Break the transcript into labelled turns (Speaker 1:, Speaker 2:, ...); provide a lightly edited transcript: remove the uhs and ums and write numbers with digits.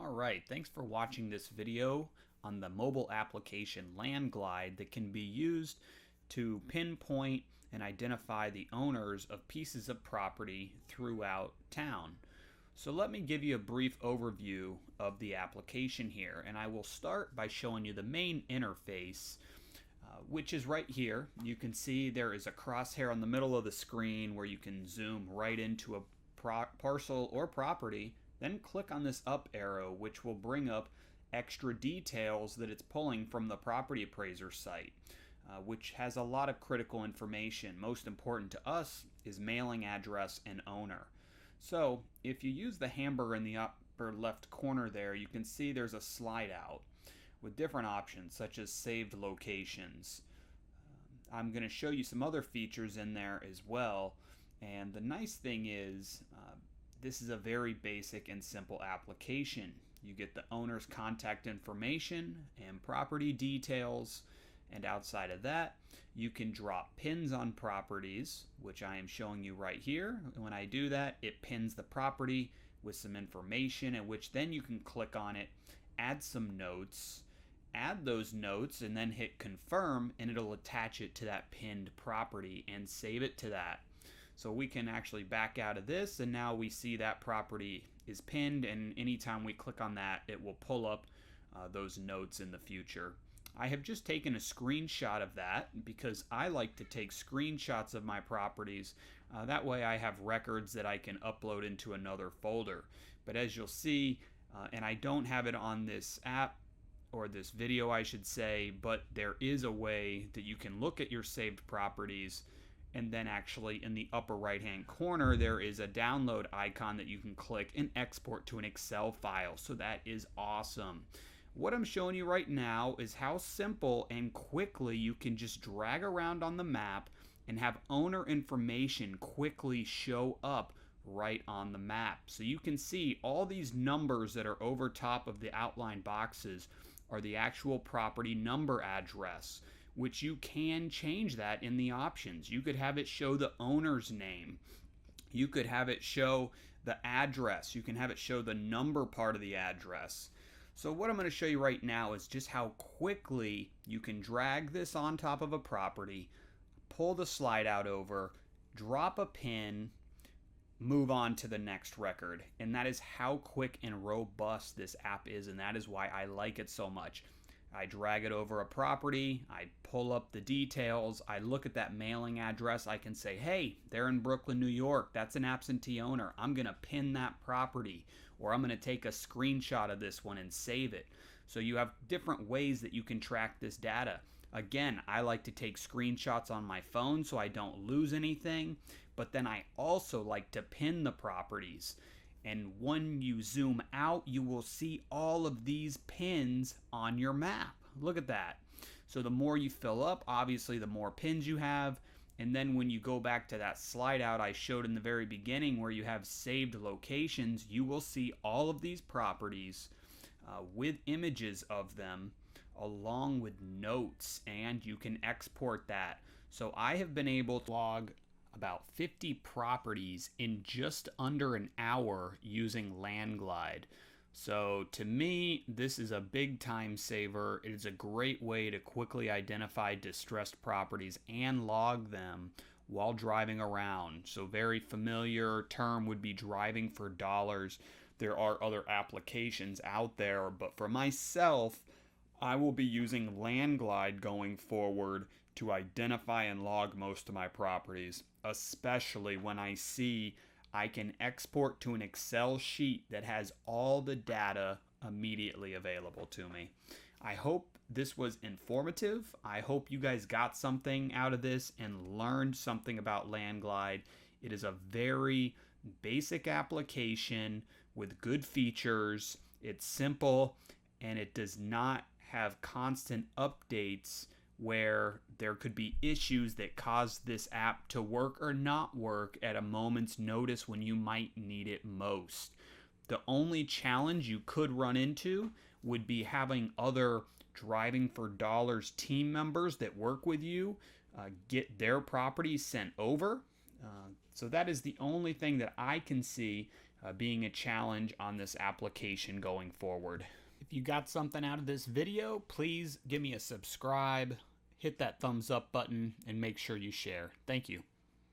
Speaker 1: Alright, thanks for watching this video on the mobile application LandGlide that can be used to pinpoint and identify the owners of pieces of property throughout town. So let me give you a brief overview of the application here, and I will start by showing you the main interface, which is right here. You can see there is a crosshair on the middle of the screen where you can zoom right into a parcel or property. Then click on this up arrow, which will bring up extra details that it's pulling from the property appraiser site, which has a lot of critical information. Most important to us is mailing address and owner. So if you use the hamburger in the upper left corner there, you can see there's a slide out with different options such as saved locations. I'm going to show you some other features in there as well. And the nice thing is this is a very basic and simple application. You get the owner's contact information and property details, and outside of that you can drop pins on properties, which I am showing you right here. When I do that, it pins the property with some information, in which then you can click on it, add some notes, add those notes, and then hit confirm, and it'll attach it to that pinned property and save it to that. So we can actually back out of this, and now we see that property is pinned, and anytime we click on that, it will pull up those notes in the future. I have just taken a screenshot of that because I like to take screenshots of my properties. That way I have records that I can upload into another folder. But as you'll see, and I don't have it on this app, or this video I should say, but there is a way that you can look at your saved properties, and then actually in the upper right hand corner there is a download icon that you can click and export to an Excel file. So that is awesome. What I'm showing you right now is how simple and quickly you can just drag around on the map and have owner information quickly show up right on the map. So you can see all these numbers that are over top of the outline boxes are the actual property number address, which you can change that in the options. You could have it show the owner's name. You could have it show the address. You can have it show the number part of the address. So what I'm going to show you right now is just how quickly you can drag this on top of a property, pull the slide out over, drop a pin, move on to the next record. And that is how quick and robust this app is, and that is why I like it so much. I drag it over a property, I pull up the details, I look at that mailing address, I can say, hey, they're in Brooklyn, New York, that's an absentee owner. I'm going to pin that property, or I'm going to take a screenshot of this one and save it. So you have different ways that you can track this data. Again, I like to take screenshots on my phone so I don't lose anything, but then I also like to pin the properties. And when you zoom out, you will see all of these pins on your map. Look at that. So the more you fill up, obviously the more pins you have. And then when you go back to that slide out I showed in the very beginning where you have saved locations, you will see all of these properties with images of them along with notes, and you can export that. So I have been able to log about 50 properties in just under an hour using LandGlide. So to me, this is a big time saver. It is a great way to quickly identify distressed properties and log them while driving around. So very familiar term would be driving for dollars. There are other applications out there, but for myself, I will be using LandGlide going forward to identify and log most of my properties, especially when I see I can export to an Excel sheet that has all the data immediately available to me. I hope this was informative. I hope you guys got something out of this and learned something about LandGlide. It is a very basic application with good features. It's simple, and it does not have constant updates where there could be issues that cause this app to work or not work at a moment's notice when you might need it most. The only challenge you could run into would be having other driving for dollars team members that work with you get their properties sent over. So that is the only thing that I can see being a challenge on this application going forward. If you got something out of this video, please give me a subscribe, hit that thumbs up button, and make sure you share. Thank you.